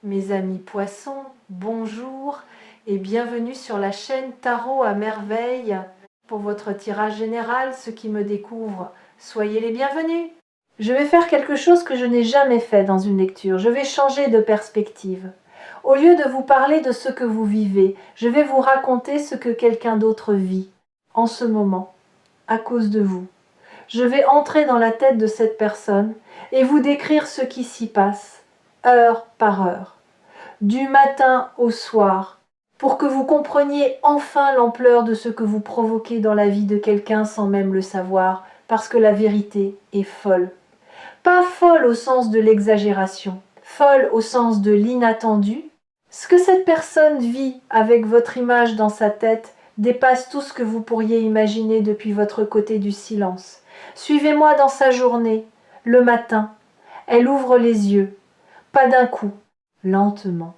Mes amis poissons, bonjour et bienvenue sur la chaîne Tarot à merveille. Pour votre tirage général, ceux qui me découvrent, soyez les bienvenus. Je vais faire quelque chose que je n'ai jamais fait dans une lecture. Je vais changer de perspective. Au lieu de vous parler de ce que vous vivez, je vais vous raconter ce que quelqu'un d'autre vit en ce moment, à cause de vous. Je vais entrer dans la tête de cette personne et vous décrire ce qui s'y passe, heure par heure, du matin au soir, pour que vous compreniez enfin l'ampleur de ce que vous provoquez dans la vie de quelqu'un sans même le savoir, parce que la vérité est folle. Pas folle au sens de l'exagération, folle au sens de l'inattendu. Ce que cette personne vit avec votre image dans sa tête dépasse tout ce que vous pourriez imaginer depuis votre côté du silence. Suivez-moi dans sa journée, le matin. Elle ouvre les yeux, pas d'un coup, lentement.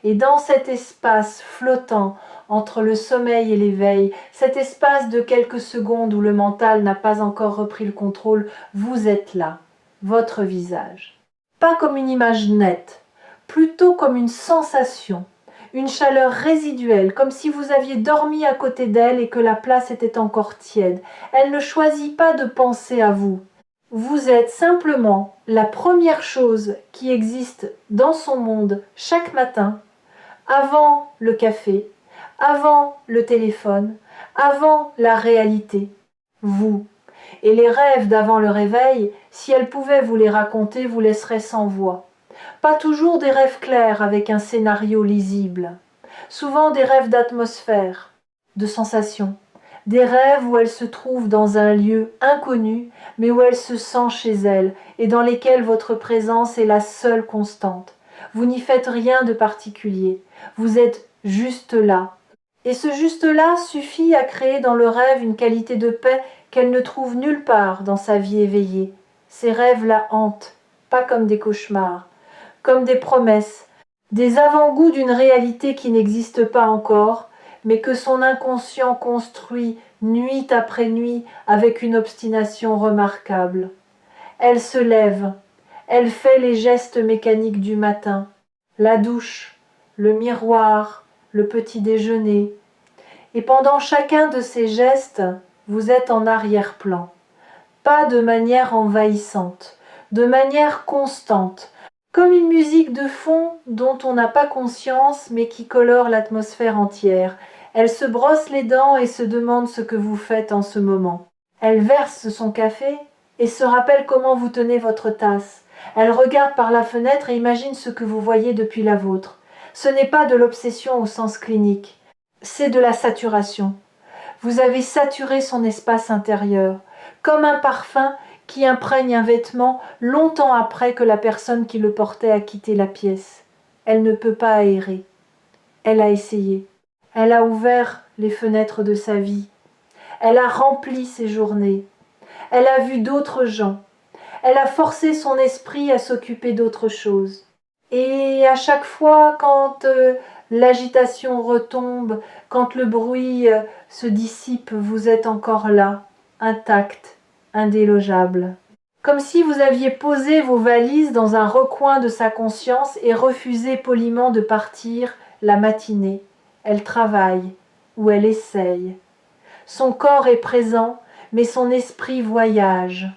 Et dans cet espace flottant entre le sommeil et l'éveil, cet espace de quelques secondes où le mental n'a pas encore repris le contrôle, vous êtes là, votre visage. Pas comme une image nette, plutôt comme une sensation, une chaleur résiduelle, comme si vous aviez dormi à côté d'elle et que la place était encore tiède. Elle ne choisit pas de penser à vous. Vous êtes simplement la première chose qui existe dans son monde chaque matin, avant le café, avant le téléphone, avant la réalité. Vous. Et les rêves d'avant le réveil, si elle pouvait vous les raconter, vous laisseraient sans voix. Pas toujours des rêves clairs avec un scénario lisible. Souvent des rêves d'atmosphère, de sensations. Des rêves où elle se trouve dans un lieu inconnu, mais où elle se sent chez elle, et dans lesquels votre présence est la seule constante. Vous n'y faites rien de particulier. Vous êtes juste là. Et ce juste là suffit à créer dans le rêve une qualité de paix qu'elle ne trouve nulle part dans sa vie éveillée. Ces rêves la hantent, pas comme des cauchemars, comme des promesses, des avant-goûts d'une réalité qui n'existe pas encore, mais que son inconscient construit nuit après nuit avec une obstination remarquable. Elle se lève, elle fait les gestes mécaniques du matin, la douche, le miroir, le petit déjeuner. Et pendant chacun de ces gestes, vous êtes en arrière-plan. Pas de manière envahissante, de manière constante, comme une musique de fond dont on n'a pas conscience mais qui colore l'atmosphère entière. Elle se brosse les dents et se demande ce que vous faites en ce moment. Elle verse son café et se rappelle comment vous tenez votre tasse. Elle regarde par la fenêtre et imagine ce que vous voyez depuis la vôtre. Ce n'est pas de l'obsession au sens clinique, c'est de la saturation. Vous avez saturé son espace intérieur, comme un parfum qui imprègne un vêtement longtemps après que la personne qui le portait a quitté la pièce. Elle ne peut pas aérer. Elle a essayé. Elle a ouvert les fenêtres de sa vie. Elle a rempli ses journées. Elle a vu d'autres gens. Elle a forcé son esprit à s'occuper d'autre chose. Et à chaque fois, quand l'agitation retombe, quand le bruit se dissipe, vous êtes encore là, intact, indélogeable. Comme si vous aviez posé vos valises dans un recoin de sa conscience et refusé poliment de partir la matinée. Elle travaille, ou elle essaye. Son corps est présent, mais son esprit voyage.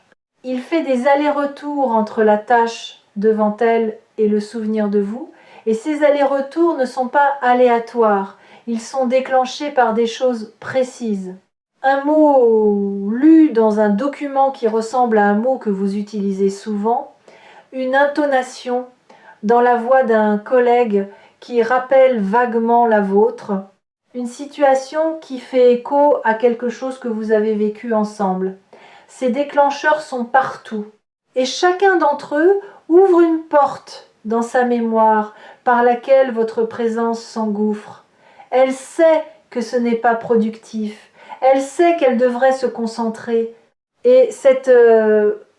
Il fait des allers-retours entre la tâche devant elle et le souvenir de vous, et ces allers-retours ne sont pas aléatoires, ils sont déclenchés par des choses précises. Un mot lu dans un document qui ressemble à un mot que vous utilisez souvent, une intonation dans la voix d'un collègue qui rappelle vaguement la vôtre, une situation qui fait écho à quelque chose que vous avez vécu ensemble. Ces déclencheurs sont partout, et chacun d'entre eux ouvre une porte dans sa mémoire par laquelle votre présence s'engouffre. Elle sait que ce n'est pas productif, elle sait qu'elle devrait se concentrer, et cette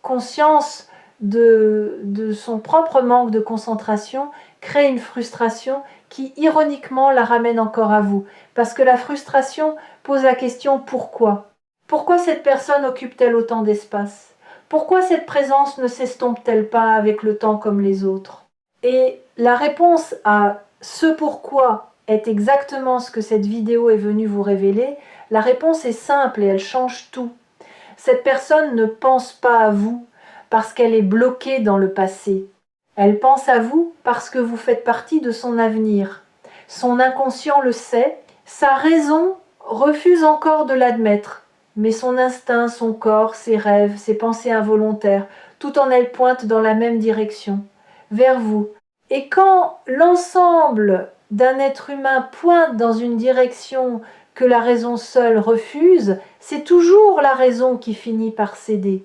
conscience de son propre manque de concentration crée une frustration qui ironiquement la ramène encore à vous, parce que la frustration pose la question pourquoi ? Pourquoi cette personne occupe-t-elle autant d'espace ? Pourquoi cette présence ne s'estompe-t-elle pas avec le temps comme les autres ? Et La réponse à ce pourquoi est exactement ce que cette vidéo est venue vous révéler. La réponse est simple et elle change tout. Cette personne ne pense pas à vous parce qu'elle est bloquée dans le passé. Elle pense à vous parce que vous faites partie de son avenir. Son inconscient le sait, sa raison refuse encore de l'admettre. Mais son instinct, son corps, ses rêves, ses pensées involontaires, tout en elles pointent dans la même direction, vers vous. Et quand l'ensemble d'un être humain pointe dans une direction que la raison seule refuse, c'est toujours la raison qui finit par céder.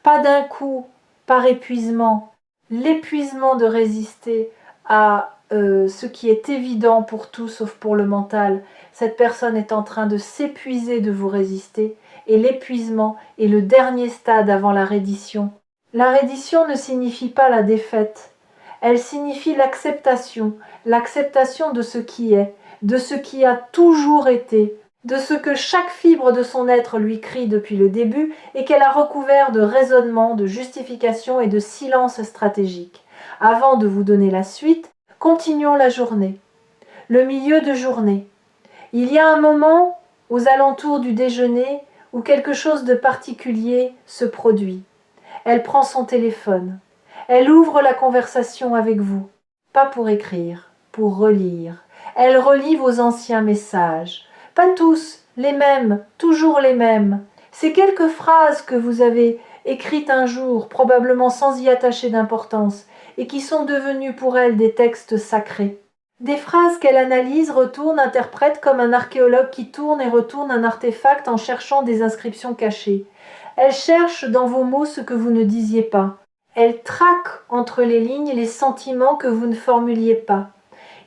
Pas d'un coup, par épuisement. L'épuisement de résister à ce qui est évident pour tout sauf pour le mental. Cette personne est en train de s'épuiser de vous résister et l'épuisement est le dernier stade avant la reddition. La reddition ne signifie pas la défaite. Elle signifie l'acceptation de ce qui est, de ce qui a toujours été, de ce que chaque fibre de son être lui crie depuis le début et qu'elle a recouvert de raisonnement, de justification et de silence stratégique. Avant de vous donner la suite, continuons la journée. Le milieu de journée. Il y a un moment, aux alentours du déjeuner, où quelque chose de particulier se produit. Elle prend son téléphone. Elle ouvre la conversation avec vous. Pas pour écrire, pour relire. Elle relit vos anciens messages. Pas tous, les mêmes, toujours les mêmes. Ces quelques phrases que vous avez écrites un jour, probablement sans y attacher d'importance, et qui sont devenues pour elle des textes sacrés. Des phrases qu'elle analyse, retourne, interprète comme un archéologue qui tourne et retourne un artefact en cherchant des inscriptions cachées. Elle cherche dans vos mots ce que vous ne disiez pas. Elle traque entre les lignes les sentiments que vous ne formuliez pas.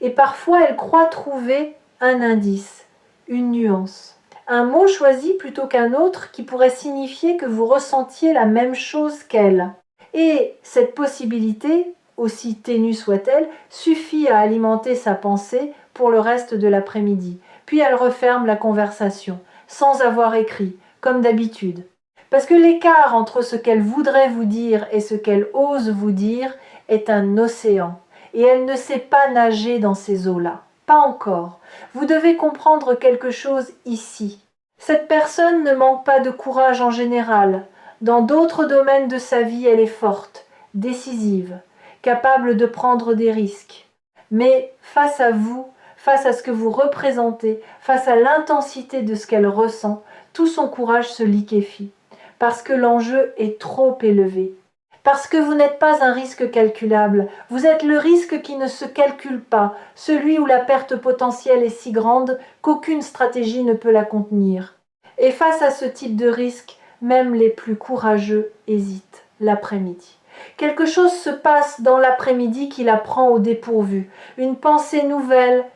Et parfois, elle croit trouver un indice, une nuance, un mot choisi plutôt qu'un autre qui pourrait signifier que vous ressentiez la même chose qu'elle. Et cette possibilité, aussi ténue soit-elle, suffit à alimenter sa pensée pour le reste de l'après-midi. Puis elle referme la conversation, sans avoir écrit, comme d'habitude. Parce que l'écart entre ce qu'elle voudrait vous dire et ce qu'elle ose vous dire est un océan. Et elle ne sait pas nager dans ces eaux-là. Pas encore. Vous devez comprendre quelque chose ici. Cette personne ne manque pas de courage en général. Dans d'autres domaines de sa vie, elle est forte, décisive, capable de prendre des risques. Mais face à vous, face à ce que vous représentez, face à l'intensité de ce qu'elle ressent, tout son courage se liquéfie. Parce que l'enjeu est trop élevé. Parce que vous n'êtes pas un risque calculable, vous êtes le risque qui ne se calcule pas, celui où la perte potentielle est si grande qu'aucune stratégie ne peut la contenir. Et face à ce type de risque, même les plus courageux hésitent l'après-midi. Quelque chose se passe dans l'après-midi qui la prend au dépourvu, une pensée nouvelle,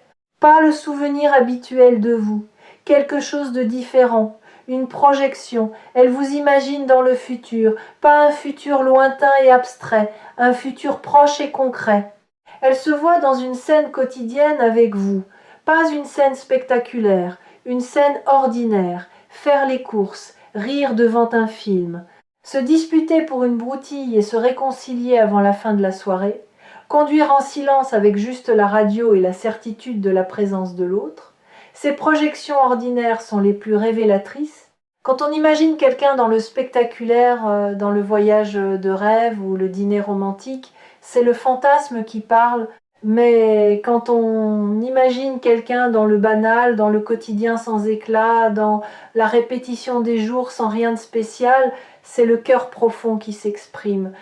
pas le souvenir habituel de vous, quelque chose de différent. Une projection, elle vous imagine dans le futur, pas un futur lointain et abstrait, un futur proche et concret. Elle se voit dans une scène quotidienne avec vous, pas une scène spectaculaire, une scène ordinaire, faire les courses, rire devant un film, se disputer pour une broutille et se réconcilier avant la fin de la soirée, conduire en silence avec juste la radio et la certitude de la présence de l'autre. Ces projections ordinaires sont les plus révélatrices. Quand on imagine quelqu'un dans le spectaculaire, dans le voyage de rêve ou le dîner romantique, c'est le fantasme qui parle. Mais quand on imagine quelqu'un dans le banal, dans le quotidien sans éclat, dans la répétition des jours sans rien de spécial, c'est le cœur profond qui s'exprime.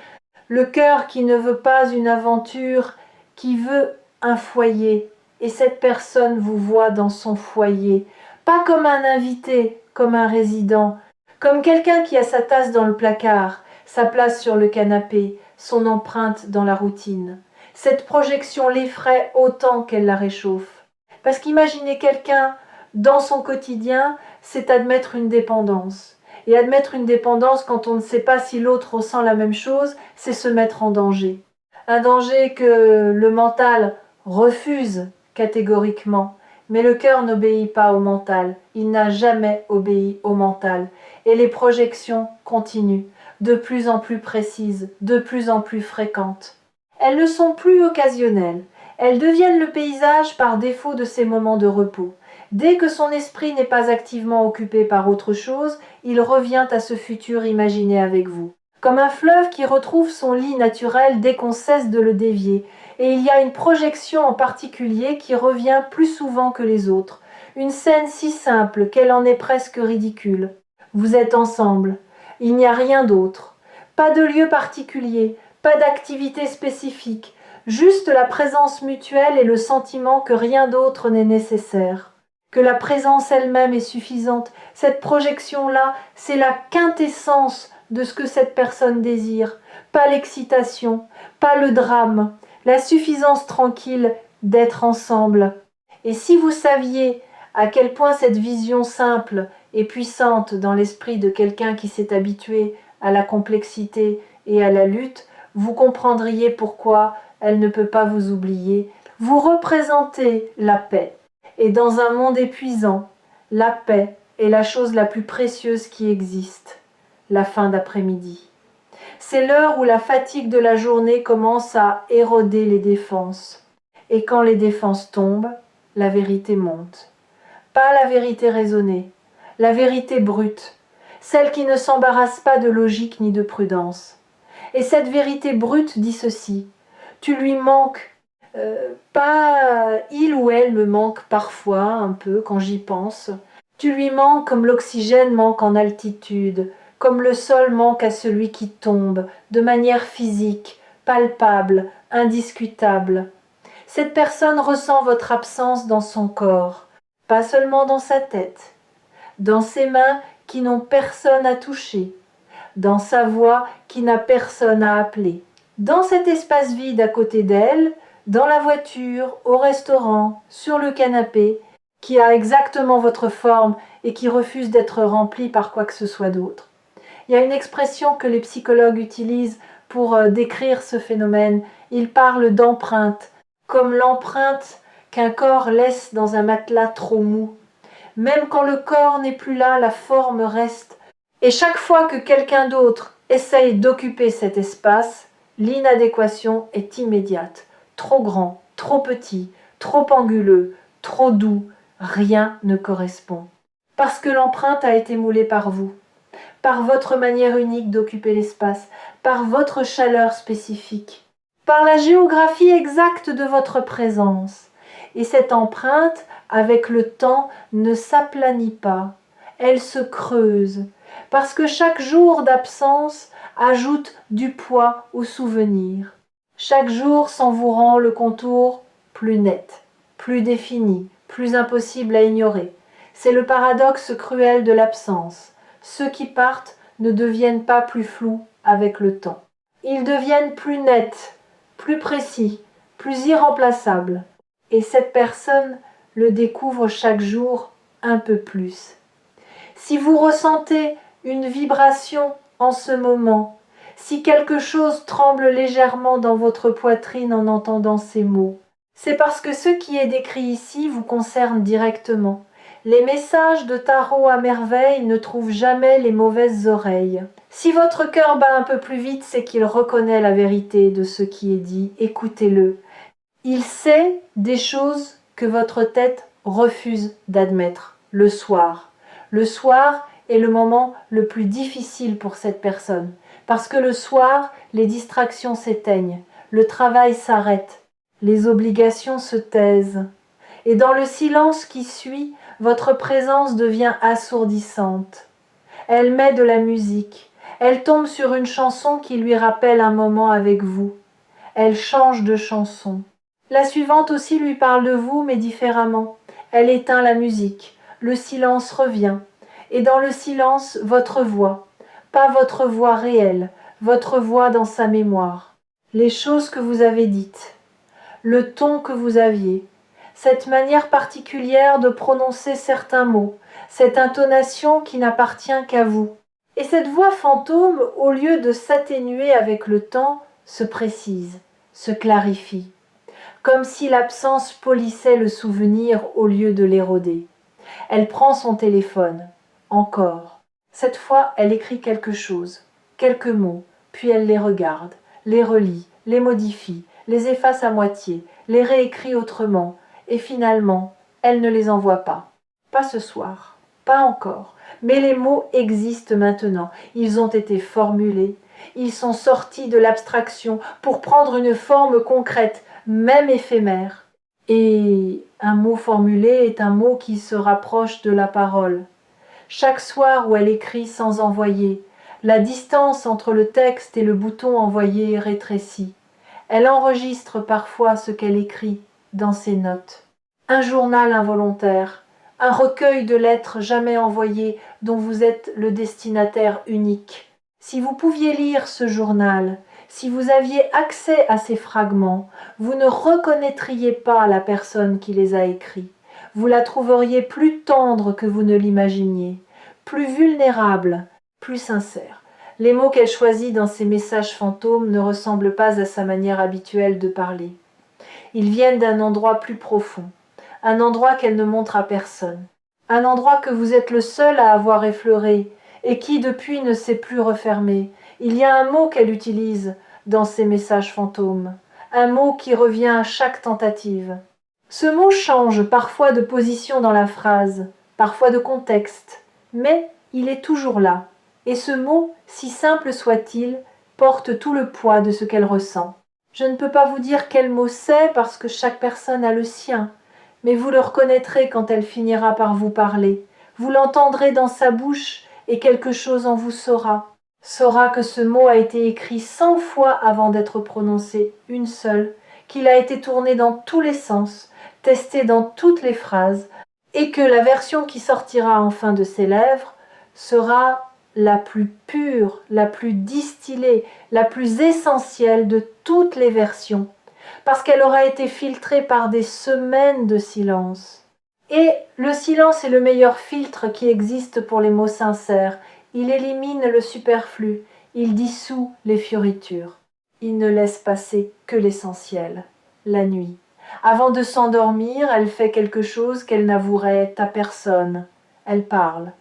Le cœur qui ne veut pas une aventure, qui veut un foyer. Et cette personne vous voit dans son foyer, pas comme un invité, comme un résident, comme quelqu'un qui a sa tasse dans le placard, sa place sur le canapé, son empreinte dans la routine. Cette projection l'effraie autant qu'elle la réchauffe. Parce qu'imaginer quelqu'un dans son quotidien, c'est admettre une dépendance. Et admettre une dépendance quand on ne sait pas si l'autre ressent la même chose, c'est se mettre en danger. Un danger que le mental refuse catégoriquement. Mais le cœur n'obéit pas au mental. Il n'a jamais obéi au mental. Et les projections continuent, de plus en plus précises, de plus en plus fréquentes. Elles ne sont plus occasionnelles. Elles deviennent le paysage par défaut de ces moments de repos. Dès que son esprit n'est pas activement occupé par autre chose, il revient à ce futur imaginé avec vous. Comme un fleuve qui retrouve son lit naturel dès qu'on cesse de le dévier. Et il y a une projection en particulier qui revient plus souvent que les autres. Une scène si simple qu'elle en est presque ridicule. Vous êtes ensemble. Il n'y a rien d'autre. Pas de lieu particulier, pas d'activité spécifique. Juste la présence mutuelle et le sentiment que rien d'autre n'est nécessaire. Que la présence elle-même est suffisante. Cette projection-là, c'est la quintessence de ce que cette personne désire. Pas l'excitation, pas le drame, la suffisance tranquille d'être ensemble. Et si vous saviez à quel point cette vision simple et puissante dans l'esprit de quelqu'un qui s'est habitué à la complexité et à la lutte, vous comprendriez pourquoi elle ne peut pas vous oublier. Vous représentez la paix. Et dans un monde épuisant, la paix est la chose la plus précieuse qui existe. La fin d'après-midi. C'est l'heure où la fatigue de la journée commence à éroder les défenses. Et quand les défenses tombent, la vérité monte. Pas la vérité raisonnée, la vérité brute, celle qui ne s'embarrasse pas de logique ni de prudence. Et cette vérité brute dit ceci: tu lui manques. Pas il ou elle me manque parfois un peu quand j'y pense. Tu lui manques comme l'oxygène manque en altitude, comme le sol manque à celui qui tombe, de manière physique, palpable, indiscutable. Cette personne ressent votre absence dans son corps, pas seulement dans sa tête, dans ses mains qui n'ont personne à toucher, dans sa voix qui n'a personne à appeler. Dans cet espace vide à côté d'elle, dans la voiture, au restaurant, sur le canapé, qui a exactement votre forme et qui refuse d'être rempli par quoi que ce soit d'autre. Il y a une expression que les psychologues utilisent pour décrire ce phénomène. Ils parlent d'empreinte, comme l'empreinte qu'un corps laisse dans un matelas trop mou. Même quand le corps n'est plus là, la forme reste. Et chaque fois que quelqu'un d'autre essaye d'occuper cet espace, l'inadéquation est immédiate. Trop grand, trop petit, trop anguleux, trop doux, rien ne correspond. Parce que l'empreinte a été moulée par vous, par votre manière unique d'occuper l'espace, par votre chaleur spécifique, par la géographie exacte de votre présence. Et cette empreinte, avec le temps, ne s'aplanit pas, elle se creuse, parce que chaque jour d'absence ajoute du poids au souvenir. Chaque jour s'en vous rend le contour plus net, plus défini, plus impossible à ignorer. C'est le paradoxe cruel de l'absence. Ceux qui partent ne deviennent pas plus flous avec le temps. Ils deviennent plus nets, plus précis, plus irremplaçables. Et cette personne le découvre chaque jour un peu plus. Si vous ressentez une vibration en ce moment, si quelque chose tremble légèrement dans votre poitrine en entendant ces mots, c'est parce que ce qui est décrit ici vous concerne directement. Les messages de tarot à merveille ne trouvent jamais les mauvaises oreilles. Si votre cœur bat un peu plus vite, c'est qu'il reconnaît la vérité de ce qui est dit. Écoutez-le. Il sait des choses que votre tête refuse d'admettre le soir. Le soir est le moment le plus difficile pour cette personne. Parce que le soir, les distractions s'éteignent, le travail s'arrête, les obligations se taisent. Et dans le silence qui suit, votre présence devient assourdissante. Elle met de la musique, elle tombe sur une chanson qui lui rappelle un moment avec vous. Elle change de chanson. La suivante aussi lui parle de vous, mais différemment. Elle éteint la musique, le silence revient. Et dans le silence, votre voix. Pas votre voix réelle, votre voix dans sa mémoire. Les choses que vous avez dites, le ton que vous aviez, cette manière particulière de prononcer certains mots, cette intonation qui n'appartient qu'à vous. Et cette voix fantôme, au lieu de s'atténuer avec le temps, se précise, se clarifie, comme si l'absence polissait le souvenir au lieu de l'éroder. Elle prend son téléphone, encore. Cette fois, elle écrit quelque chose, quelques mots, puis elle les regarde, les relit, les modifie, les efface à moitié, les réécrit autrement, et finalement, elle ne les envoie pas. Pas ce soir, pas encore, mais les mots existent maintenant, ils ont été formulés, ils sont sortis de l'abstraction pour prendre une forme concrète, même éphémère. Et un mot formulé est un mot qui se rapproche de la parole. Chaque soir où elle écrit sans envoyer, la distance entre le texte et le bouton envoyé rétrécit. Elle enregistre parfois ce qu'elle écrit dans ses notes. Un journal involontaire, un recueil de lettres jamais envoyées dont vous êtes le destinataire unique. Si vous pouviez lire ce journal, si vous aviez accès à ces fragments, vous ne reconnaîtriez pas la personne qui les a écrits. Vous la trouveriez plus tendre que vous ne l'imaginiez, plus vulnérable, plus sincère. Les mots qu'elle choisit dans ses messages fantômes ne ressemblent pas à sa manière habituelle de parler. Ils viennent d'un endroit plus profond, un endroit qu'elle ne montre à personne, un endroit que vous êtes le seul à avoir effleuré et qui depuis ne s'est plus refermé. Il y a un mot qu'elle utilise dans ses messages fantômes, un mot qui revient à chaque tentative. Ce mot change parfois de position dans la phrase, parfois de contexte, mais il est toujours là. Et ce mot, si simple soit-il, porte tout le poids de ce qu'elle ressent. Je ne peux pas vous dire quel mot c'est parce que chaque personne a le sien, mais vous le reconnaîtrez quand elle finira par vous parler. Vous l'entendrez dans sa bouche et quelque chose en vous saura que ce mot a été écrit 100 fois avant d'être prononcé, une seule, qu'il a été tourné dans tous les sens, testé dans toutes les phrases, et que la version qui sortira enfin de ses lèvres sera la plus pure, la plus distillée, la plus essentielle de toutes les versions, parce qu'elle aura été filtrée par des semaines de silence. Et le silence est le meilleur filtre qui existe pour les mots sincères. Il élimine le superflu, il dissout les fioritures. Il ne laisse passer que l'essentiel, la nuit. Avant de s'endormir, elle fait quelque chose qu'elle n'avouerait à personne. Elle parle,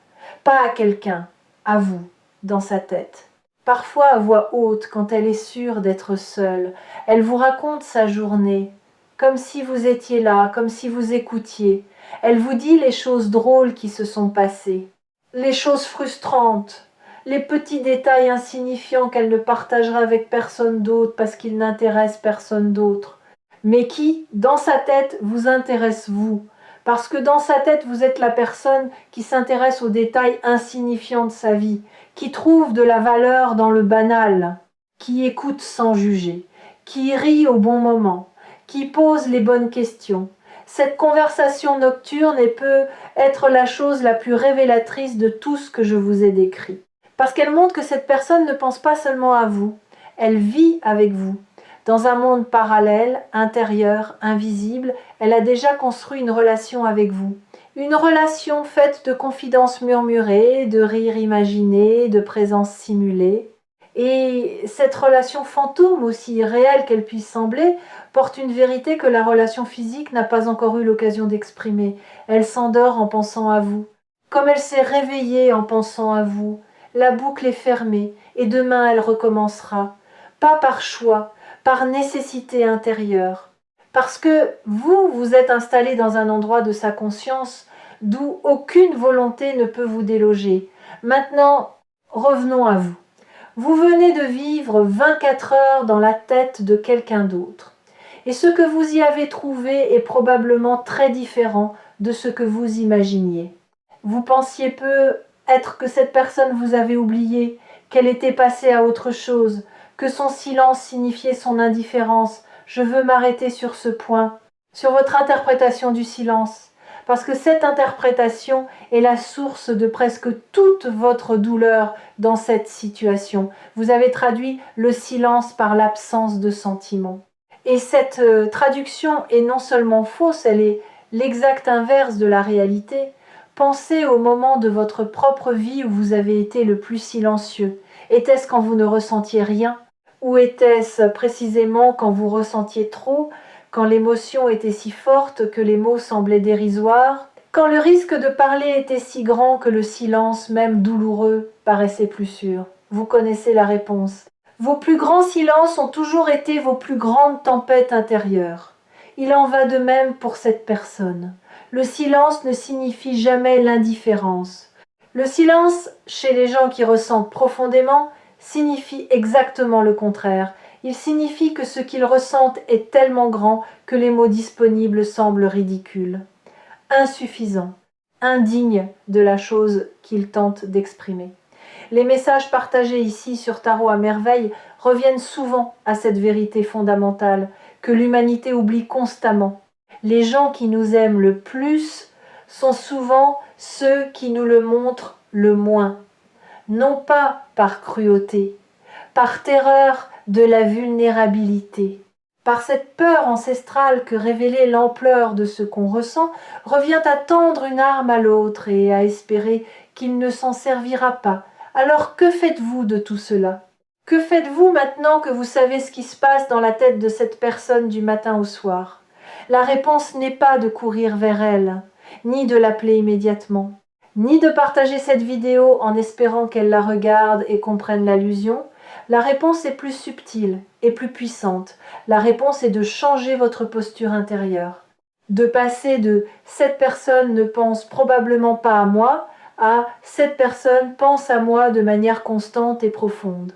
pas à quelqu'un, à vous, dans sa tête. Parfois à voix haute, quand elle est sûre d'être seule, elle vous raconte sa journée, comme si vous étiez là, comme si vous écoutiez. Elle vous dit les choses drôles qui se sont passées, les choses frustrantes, les petits détails insignifiants qu'elle ne partagera avec personne d'autre parce qu'ils n'intéressent personne d'autre, mais qui, dans sa tête, vous intéressent vous, parce que dans sa tête, vous êtes la personne qui s'intéresse aux détails insignifiants de sa vie, qui trouve de la valeur dans le banal, qui écoute sans juger, qui rit au bon moment, qui pose les bonnes questions. Cette conversation nocturne peut être la chose la plus révélatrice de tout ce que je vous ai décrit. Parce qu'elle montre que cette personne ne pense pas seulement à vous, elle vit avec vous. Dans un monde parallèle, intérieur, invisible, elle a déjà construit une relation avec vous. Une relation faite de confidences murmurées, de rires imaginés, de présences simulées. Et cette relation fantôme, aussi irréelle qu'elle puisse sembler, porte une vérité que la relation physique n'a pas encore eu l'occasion d'exprimer. Elle s'endort en pensant à vous. Comme elle s'est réveillée en pensant à vous, la boucle est fermée et demain elle recommencera. Pas par choix, par nécessité intérieure. Parce que vous êtes installé dans un endroit de sa conscience d'où aucune volonté ne peut vous déloger. Maintenant, revenons à vous. Vous venez de vivre 24 heures dans la tête de quelqu'un d'autre. Et ce que vous y avez trouvé est probablement très différent de ce que vous imaginiez. Vous pensiez peut-être que cette personne vous avait oublié, qu'elle était passée à autre chose, que son silence signifiait son indifférence. Je veux m'arrêter sur ce point, sur votre interprétation du silence, parce que cette interprétation est la source de presque toute votre douleur dans cette situation. Vous avez traduit le silence par l'absence de sentiment. Et cette traduction est non seulement fausse, elle est l'exact inverse de la réalité. Pensez au moment de votre propre vie où vous avez été le plus silencieux. Était-ce quand vous ne ressentiez rien? Ou était-ce précisément quand vous ressentiez trop, quand l'émotion était si forte que les mots semblaient dérisoires, quand le risque de parler était si grand que le silence, même douloureux, paraissait plus sûr? Vous connaissez la réponse. Vos plus grands silences ont toujours été vos plus grandes tempêtes intérieures. Il en va de même pour cette personne. Le silence ne signifie jamais l'indifférence. Le silence, chez les gens qui ressentent profondément, signifie exactement le contraire. Il signifie que ce qu'ils ressentent est tellement grand que les mots disponibles semblent ridicules, insuffisants, indignes de la chose qu'ils tentent d'exprimer. Les messages partagés ici sur Tarot à merveille reviennent souvent à cette vérité fondamentale que l'humanité oublie constamment. Les gens qui nous aiment le plus sont souvent ceux qui nous le montrent le moins. Non pas par cruauté, par terreur de la vulnérabilité. Par cette peur ancestrale que révéler l'ampleur de ce qu'on ressent revient à tendre une arme à l'autre et à espérer qu'il ne s'en servira pas. Alors que faites-vous de tout cela? Que faites-vous maintenant que vous savez ce qui se passe dans la tête de cette personne du matin au soir? La réponse n'est pas de courir vers elle, ni de l'appeler immédiatement, ni de partager cette vidéo en espérant qu'elle la regarde et comprenne l'allusion. La réponse est plus subtile et plus puissante. La réponse est de changer votre posture intérieure. De passer de « cette personne ne pense probablement pas à moi » à « cette personne pense à moi de manière constante et profonde ».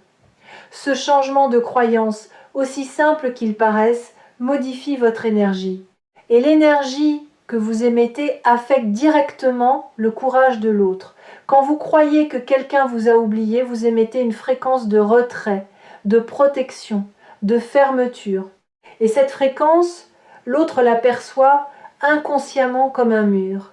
Ce changement de croyance, aussi simple qu'il paraisse, modifie votre énergie. Et l'énergie que vous émettez affecte directement le courage de l'autre. Quand vous croyez que quelqu'un vous a oublié, vous émettez une fréquence de retrait, de protection, de fermeture. Et cette fréquence, l'autre la perçoit inconsciemment comme un mur.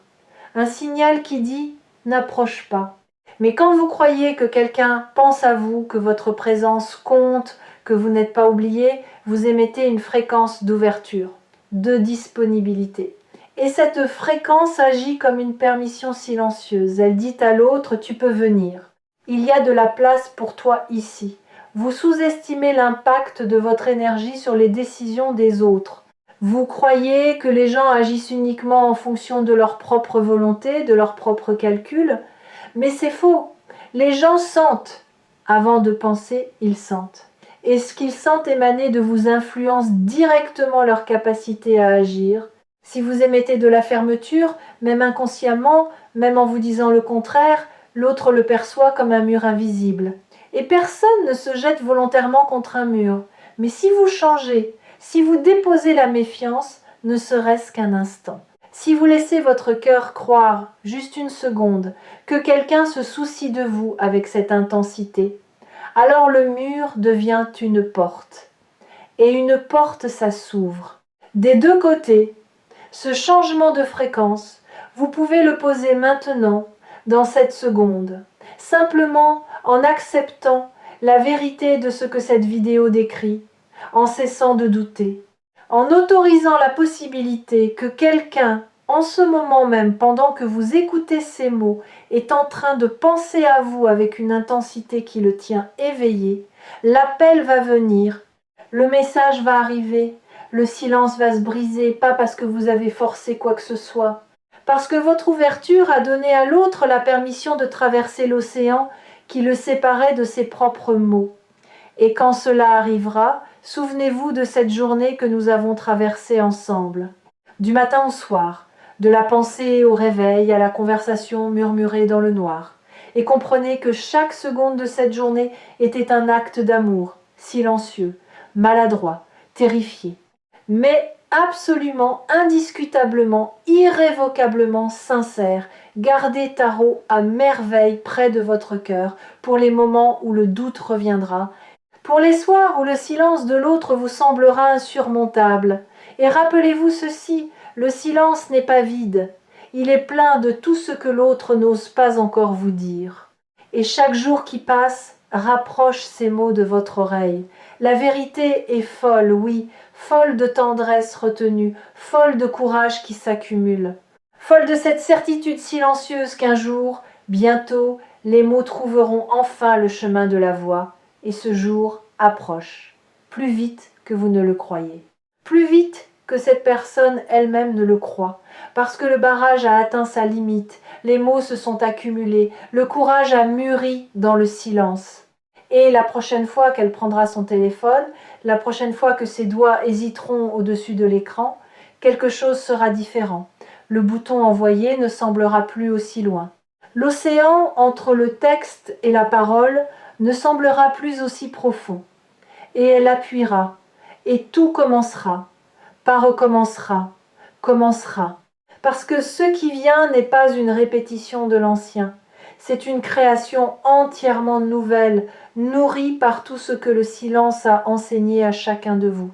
Un signal qui dit « n'approche pas ». Mais quand vous croyez que quelqu'un pense à vous, que votre présence compte, que vous n'êtes pas oublié, vous émettez une fréquence d'ouverture, de disponibilité. Et cette fréquence agit comme une permission silencieuse. Elle dit à l'autre « tu peux venir ». Il y a de la place pour toi ici. Vous sous-estimez l'impact de votre énergie sur les décisions des autres. Vous croyez que les gens agissent uniquement en fonction de leur propre volonté, de leur propre calcul, mais c'est faux. Les gens sentent. Avant de penser, ils sentent. Et ce qu'ils sentent émaner de vous influence directement leur capacité à agir. Si vous émettez de la fermeture, même inconsciemment, même en vous disant le contraire, l'autre le perçoit comme un mur invisible. Et personne ne se jette volontairement contre un mur. Mais si vous changez, si vous déposez la méfiance, ne serait-ce qu'un instant, si vous laissez votre cœur croire, juste une seconde, que quelqu'un se soucie de vous avec cette intensité, alors le mur devient une porte. Et une porte, ça s'ouvre. Des deux côtés, ce changement de fréquence, vous pouvez le poser maintenant, dans cette seconde, simplement en acceptant la vérité de ce que cette vidéo décrit, en cessant de douter, en autorisant la possibilité que quelqu'un, en ce moment même, pendant que vous écoutez ces mots, est en train de penser à vous avec une intensité qui le tient éveillé. L'appel va venir, le message va arriver, le silence va se briser, pas parce que vous avez forcé quoi que ce soit, parce que votre ouverture a donné à l'autre la permission de traverser l'océan qui le séparait de ses propres mots. Et quand cela arrivera, souvenez-vous de cette journée que nous avons traversée ensemble, du matin au soir, de la pensée au réveil à la conversation murmurée dans le noir, et comprenez que chaque seconde de cette journée était un acte d'amour, silencieux, maladroit, terrifié, mais absolument, indiscutablement, irrévocablement sincère. Gardez Tarot à merveille près de votre cœur pour les moments où le doute reviendra, pour les soirs où le silence de l'autre vous semblera insurmontable. Et rappelez-vous ceci, le silence n'est pas vide, il est plein de tout ce que l'autre n'ose pas encore vous dire. Et chaque jour qui passe rapproche ces mots de votre oreille. La vérité est folle, oui, folle de tendresse retenue, folle de courage qui s'accumule, folle de cette certitude silencieuse qu'un jour, bientôt, les mots trouveront enfin le chemin de la voix. Et ce jour approche, plus vite que vous ne le croyez, plus vite que cette personne elle-même ne le croit, parce que le barrage a atteint sa limite, les mots se sont accumulés, le courage a mûri dans le silence. Et la prochaine fois qu'elle prendra son téléphone, la prochaine fois que ses doigts hésiteront au-dessus de l'écran, quelque chose sera différent. Le bouton envoyé ne semblera plus aussi loin. L'océan entre le texte et la parole ne semblera plus aussi profond. Et elle appuiera, et tout commencera, pas recommencera, commencera. Parce que ce qui vient n'est pas une répétition de l'ancien, c'est une création entièrement nouvelle, nourrie par tout ce que le silence a enseigné à chacun de vous.